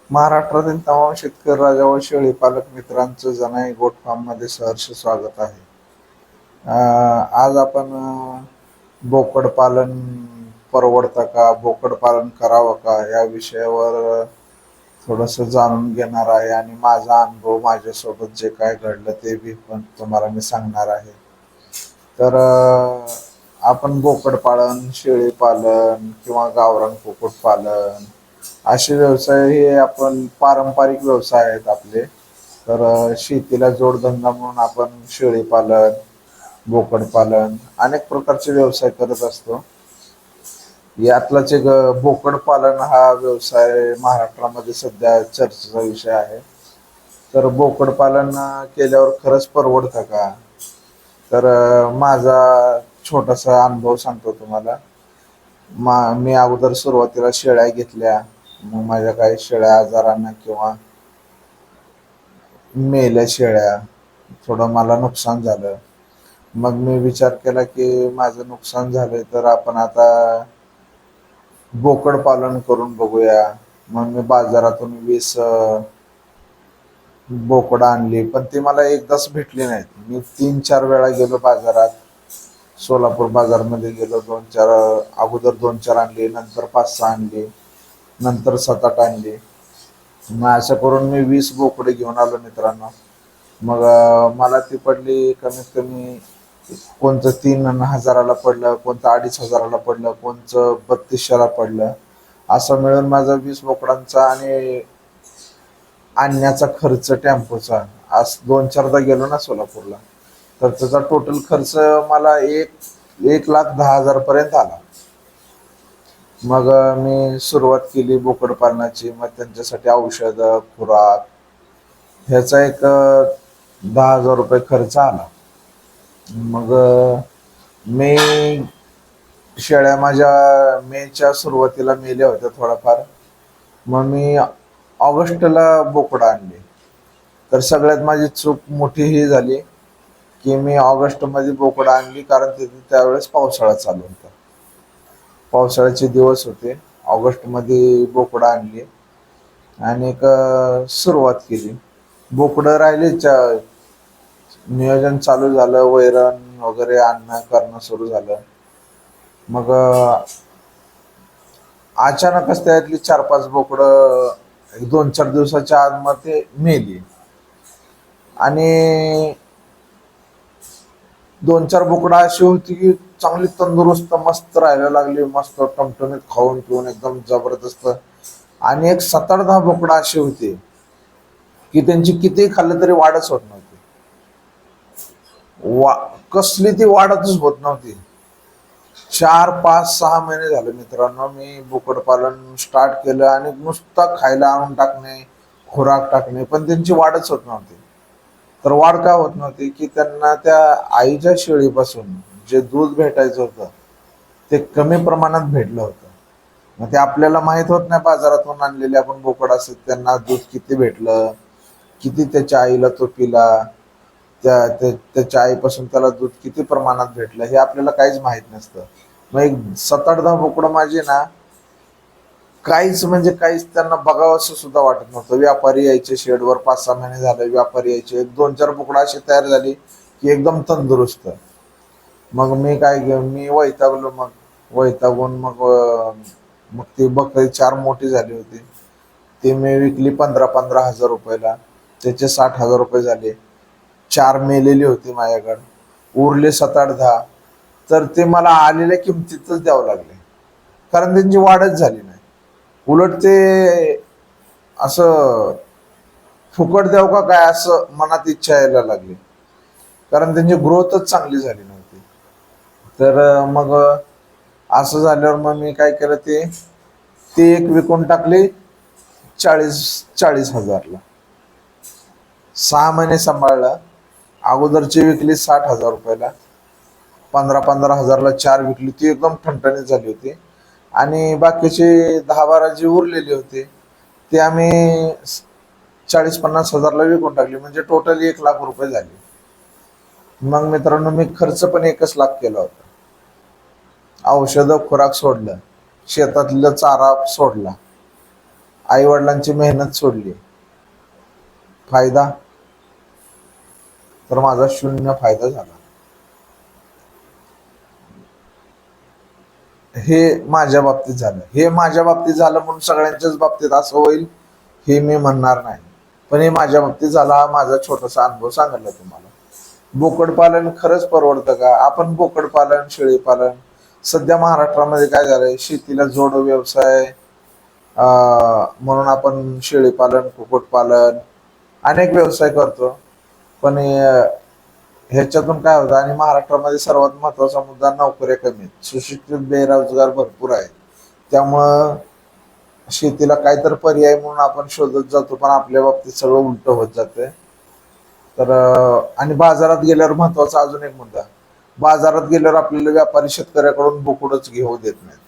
महाराष्ट्रातील तमाम शेतकरी राजा व शेळी पालक मित्रांचं जनाई गोट फार्म मध्ये सहर्ष स्वागत आहे. आज आपण बोकड पालन परवडतं का, बोकड पालन करावं का या विषयावर थोडंसं जाणून घेणार आहे आणि माझा अनुभव माझ्यासोबत जे काय घडलं ते बी पण तुम्हाला मी सांगणार आहे. तर आपण बोकड पालन, शेळी पालन किंवा गावरान कुक्कुट पालन असे व्यवसाय हे आपण पारंपरिक व्यवसाय आहेत आपले. तर शेतीला जोडधंदा म्हणून आपण शेळी पालन, बोकड पालन अनेक प्रकारचे व्यवसाय करत असतो. यातलाच एक बोकड पालन हा व्यवसाय महाराष्ट्रामध्ये सध्या चर्चेचा विषय आहे. तर बोकड पालन केल्यावर खरंच परवडतं का? तर माझा छोटासा अनुभव सांगतो तुम्हाला. मी अगोदर सुरुवातीला शेळ्या घेतल्या, मग माझ्या काही शेळ्या आजारांना किंवा मेल्या शेळ्या, थोडं मला नुकसान झालं. मग मी विचार केला की माझं नुकसान झालंय तर आपण आता बोकड पालन करून बघूया. मग मी बाजारातून 20 बोकडं आणली, पण ती मला एकदाच भेटली नाहीत. मी 3-4 वेळा गेलो बाजारात. सोलापूर बाजारमध्ये गेलो, 2-4 अगोदर 2-4 आणली, नंतर 5-6 आणली, नंतर 7-8 आणली. मग असं करून मी 20 बोकडे घेऊन आलो मित्रांनो. मग मला ती पडली कमीत कमी, कोणतं 3,000ला पडलं, कोणतं 2,500ला पडलं, कोणतं 3,200ला पडलं. असं मिळून माझा 20 बोकडांचा आणि आणण्याचा खर्च टेम्पोचा, आज 2-4दा गेलो ना सोलापूरला, तर त्याचा टोटल खर्च मला 1,10,000 पर्यंत आला. मग मी सुरुवात केली बोकड पालनाची. मग त्यांच्यासाठी औषधं, खुराक ह्याचा एक 10,000 रुपये खर्च आला. मग मी शेळ्या माझ्या मेच्या सुरुवातीला मेल्या होत्या थोड्याफार. मग मी ऑगस्टला बोकडं आणली. तर सगळ्यात माझी चूक मोठी ही झाली की मी ऑगस्टमध्ये बोकडं आणली, कारण तिथे त्यावेळेस पावसाळा चालू होता. पावसाळ्याचे दिवस होते. ऑगस्टमध्ये बोकडं आणली आणि एक सुरुवात केली. बोकडं राहिले, नियोजन चालू झालं, वैरण वगैरे आणणं करणं सुरू झालं. मग अचानकच त्यातली 4-5 बोकडं 2-4 दिवसाच्या आतमध्ये मेली. आणि 2-4 बोकडं अशी होती की चांगली तंदुरुस्त मस्त राहायला लागली, मस्त टमटमीत खाऊन पिऊन एकदम जबरदस्त. आणि एक 7-8-10 बोकडं अशी होती की त्यांची किती खाल्लं तरी वाढच होत नव्हती. कसली ती वाढतच होत नव्हती. 4-5-6 महिने झाले मित्रांनो मी बोकड पालन स्टार्ट केलं आणि नुसतं खायला आणून टाकणे, खुराक टाकणे, पण त्यांची वाढच होत नव्हती. तर वाढ का होत नव्हती की त्यांना त्या आईच्या शेळीपासून जे दूध भेटायचं होतं ते कमी प्रमाणात भेटलं होतं. मग ते आपल्याला माहित होत नाही, बाजारातून आणलेले आपण बोकड असत त्यांना दूध किती भेटलं, किती त्याच्या आईला तो पिला, त्याच्या आईपासून त्याला दूध किती प्रमाणात भेटलं हे आपल्याला काहीच माहित नसतं. मग एक 7-8-10 बोकडं माझे ना काहीच म्हणजे काहीच त्यांना बघावंसं सुद्धा वाटत नव्हतं. व्यापारी यायचे शेडवर, 5-6 महिने झाले व्यापारी यायचे, 1-2-4 बोकडं अशी तयार झाली की एकदम तंदुरुस्त. मग मी वैतागलो. मग वैतागून मग ती बकरी 4 मोठी झाली होती, ती मी विकली 15-15 हजार रुपयाला. त्याचे 60,000 रुपये झाले. 4 मेलेली होती माझ्याकडे, उरले 7-8-10. तर ते मला आलेल्या किमतीतच द्यावं लागले, कारण त्यांची वाढच झाली नाही. उलट ते असं फुकट द्याव का काय असं मनात इच्छा यायला लागली, कारण त्यांची ग्रोथच चांगली झाली नव्हती. तर मग असं झाल्यावर मग मी काय केलं, ते एक विकून टाकली 40,000ला. 6 महिने सांभाळला. अगोदरची विकली 60,000 रुपयाला, 15-15 हजारला 4 विकली, ती एकदम ठणठणीत झाली होती. आणि बाकीचे 10-12 जी उरलेली होती ते आम्ही 40-50 हजारला विकून टाकली, म्हणजे टोटली 1,00,000 रुपये झाले. मग मित्रांनो मी खर्च पण 1,00,000 केला होता. औषधं खुराक सोडलं, शेतातलं चारा सोडला, आई वडिलांची मेहनत सोडली, फायदा? तर माझा शून्य फायदा झाला. हे माझ्या बाबतीत झालं. हे माझ्या बाबतीत झालं म्हणून सगळ्यांच्याच बाबतीत असं होईल हे मी म्हणणार नाही, पण हे माझ्या बाबतीत झाला. हा माझा छोटासा अनुभव सांगितला तुम्हाला. बोकडपालन खरंच परवडतं का? आपण बोकडपालन, शेळीपालन, सध्या महाराष्ट्रामध्ये काय झालंय, शेतीला जोड व्यवसाय म्हणून आपण शेळीपालन, कुक्कुटपालन अनेक व्यवसाय करतो. पण ह्याच्यातून काय होतं, आणि महाराष्ट्रामध्ये सर्वात महत्वाचा मुद्दा, नोकऱ्या कमी आहेत, सुशिक्षित बेरोजगार भरपूर आहेत. त्यामुळं शेतीला काहीतरी पर्याय म्हणून आपण शोधत जातो, पण आपल्या बाबतीत सगळं उलट होत जातंय. तर आणि बाजारात गेल्यावर महत्वाचा अजून एक मुद्दा, बाजारात गेल्यावर आपल्याला व्यापारी शेतकऱ्याकडून बोकडच घेऊ देत नाहीत.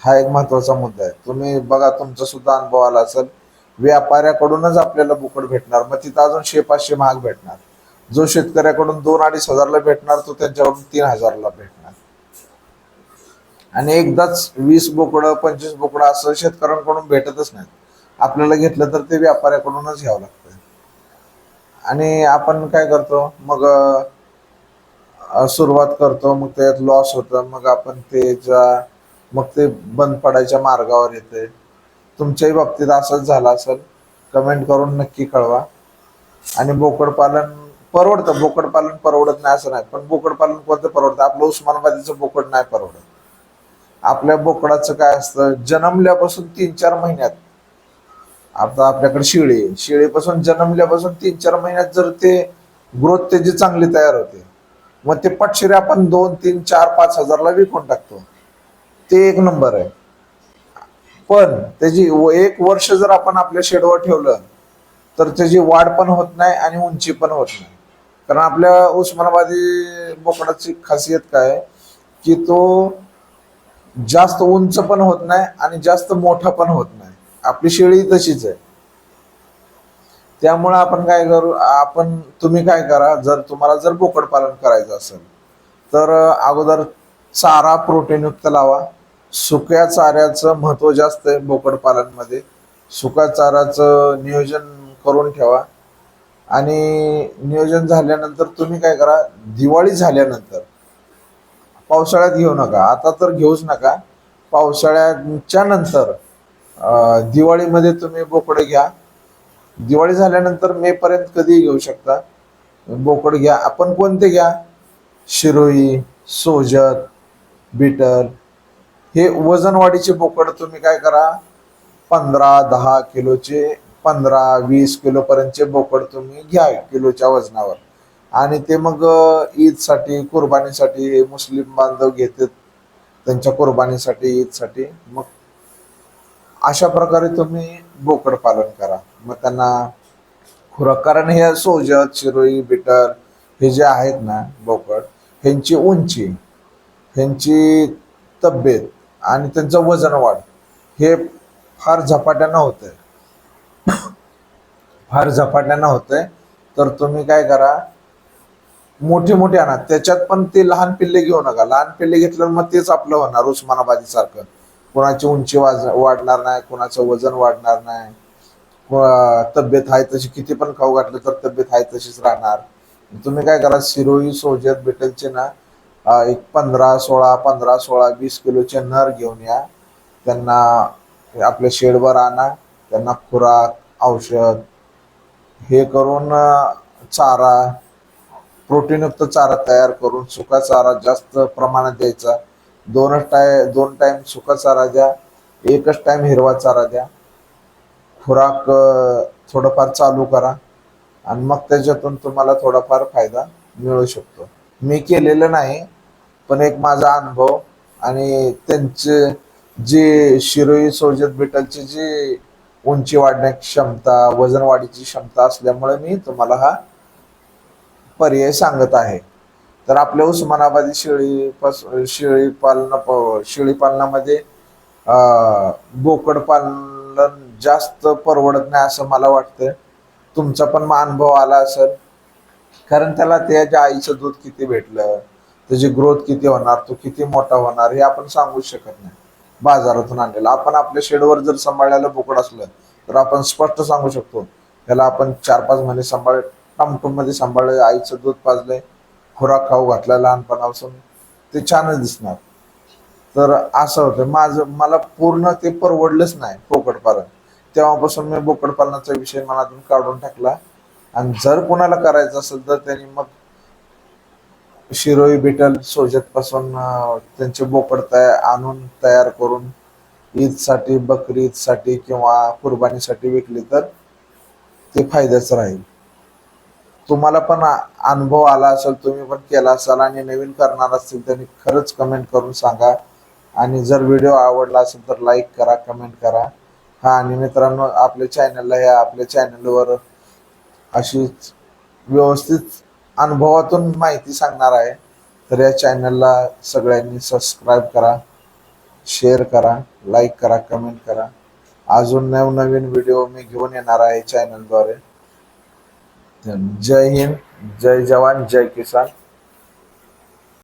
हा एक महत्वाचा मुद्दा आहे. तुम्ही बघा, तुमचा सुद्धा अनुभव आला असेल, व्यापाऱ्याकडूनच आपल्याला बोकड भेटणार, मग तिथं अजून 100-500 महाग भेटणार. जो शेतकऱ्याकडून 2-2.5 हजारला भेटणार, तो त्यांच्याकडून 3,000ला भेटणार. आणि एकदाच 20 बोकडं, 25 बोकडं असं शेतकऱ्यांकडून भेटतच नाहीत. आपल्याला घेतलं तर ते व्यापाऱ्याकडूनच घ्यावं लागतं. आणि आपण काय करतो मग, सुरुवात करतो, मग त्यात लॉस होतं, मग आपण मग ते बंद पडायच्या मार्गावर येते. तुमच्याही बाबतीत असंच झालं असेल, कमेंट करून नक्की कळवा. आणि बोकडपालन परवडतं, बोकडपालन परवडत नाही असं नाही, पण बोकडपालन कोणतं परवडतं? आपलं उस्मानाबादीचं बोकड नाही परवडत. आपल्या बोकडाचं काय असतं, जन्मल्यापासून 3-4 महिन्यात, आता आपल्याकडे शेळीपासून जन्मल्यापासून 3-4 महिन्यात जर ते ग्रोथ त्याची चांगली तयार होते, मग ते पटशिरे आपण 2-3-4-5 हजारला विकून टाकतो. ते एक नंबर आहे. पण त्याची 1 वर्ष जर आपण आपल्या शेडवर ठेवलं, तर त्याची वाढ पण होत नाही आणि उंची पण होत नाही. कारण आपल्या उस्मानाबादी बोकडाची खासियत काय आहे, की तो जास्त उंच पण होत नाही आणि जास्त मोठा पण होत नाही. आपली शेळी तशीच आहे. त्यामुळे आपण काय करू, तुम्ही काय करा, जर तुम्हाला जर बोकड पालन करायचं असेल, तर अगोदर चारा प्रोटीनयुक्त लावा. सुक्या चाऱ्याचं महत्व जास्त आहे बोकड पालनमध्ये. सुक्या चाऱ्याचं नियोजन करून ठेवा. आणि नियोजन झाल्यानंतर तुम्ही काय करा, दिवाळी झाल्यानंतर, पावसाळ्यात घेऊ नका, आता तर घेऊच नका. पावसाळ्याच्या नंतर दिवाळीमध्ये तुम्ही बोकडे घ्या. दिवाळी झाल्यानंतर मे पर्यंत कधीही घेऊ शकता. बोकड घ्या. आपण कोणते घ्या, शिरोई, सोजत, बिटर, हे वजनवाढीचे बोकड तुम्ही काय करा, 15-10 किलोचे, 15-20 किलो पर्यंतचे बोकड तुम्ही घ्या किलोच्या वजनावर. आणि ते मग ईदसाठी, कुर्बानीसाठी, हे मुस्लिम बांधव घेतात त्यांच्या कुर्बानीसाठी, ईदसाठी. मग अशा प्रकारे तुम्ही बोकड पालन करा. मग त्यांना खुराक, कारण हे सोजत, शिरोई, बिटर हे जे आहेत ना बोकड, ह्यांची उंची, ह्यांची तब्येत आणि त्यांचं वजन वाढ हे फार झपाट्यानं होतंय, फार झपाट्यानं होतंय. तर तुम्ही काय करा, मोठे मोठे आणा. त्याच्यात पण ते लहान पिल्ले घेऊ नका. लहान पिल्ले घेतल्यावर मग तेच आपलं होणार उस्मानाबादी सारखं. कोणाची उंची वाढणार नाही, कोणाचं वजन वाढणार नाही, तब्येत आहे तशी, किती पण खाऊ घातलं तर तब्येत आहे तशीच राहणार. तुम्ही काय करा, शिरोई, सोजत, बिटलचे ना एक 15-16, 20 किलोचे नर घेऊन या. त्यांना आपल्या शेडवर आणा. त्यांना खुराक, औषध हे करून, चारा, प्रोटीनयुक्त चारा तयार करून, सुका चारा जास्त प्रमाणात द्यायचा. 2 टाइम सुका चारा द्या, 1 टाइम हिरवा चारा द्या. खुराक थोडंफार चालू करा, आणि मग त्याच्यातून तुम्हाला थोडाफार फायदा मिळू शकतो. मी केलेलं नाही, पण एक माझा अनुभव. आणि त्यांचे जे शिरोई, सोजत, बिटलची जी उंची वाढण्याची क्षमता, वजन वाढीची क्षमता असल्यामुळे मी तुम्हाला हा पर्याय सांगत आहे. तर आपल्या उस्मानाबादी शेळी पालनामध्ये बोकड पालन जास्त परवडत नाही असं मला वाटतं. तुमचा पण अनुभव आला असेल, कारण त्याला त्याच्या आईचं दूध किती भेटलं, त्याची ग्रोथ किती होणार, तो किती मोठा होणार हे आपण सांगू शकत नाही. बाजारातून आणलेलं. आपण आपल्या शेडवर जर सांभाळलेलं बोकड असलं तर आपण स्पष्ट सांगू शकतो, त्याला आपण 4-5 महिने सांभाळ, टमटम मध्ये सांभाळलं, आईचं दूध पाजलंय, खुराक खाऊ घातला लहानपणापासून, ते छानच दिसणार. तर असं होतं माझं, मला पूर्ण ते परवडलंच नाही बोकडपालन. तेव्हापासून मी बोकडपालनाचा विषय मनातून काढून टाकला. आणि जर कोणाला करायचं असेल तर त्यांनी मग शिरोई बिटल सोजत पासून त्यांचे बोकड आणून तयार करून ईदसाठी, बकरी ईदसाठी किंवा कुर्बानीसाठी विकली तर ते फायद्याचं राहील. तुम्हाला पण अनुभव आला असेल, तुम्ही पण केला असाल आणि नवीन करणार असतील त्यांनी खरंच कमेंट करून सांगा. आणि जर व्हिडिओ आवडला असेल तर लाईक करा, कमेंट करा. हा, आणि मित्रांनो, आपल्या चॅनलवर अशीच व्यवस्थित अनुभवातून माहिती सांगणार आहे. तर या चॅनलला सगळ्यांनी सबस्क्राईब करा, शेअर करा, लाईक करा, कमेंट करा. अजून नवनवीन व्हिडिओ मी घेऊन येणार आहे चॅनलद्वारे. जय हिंद, जय जवान, जय किसान.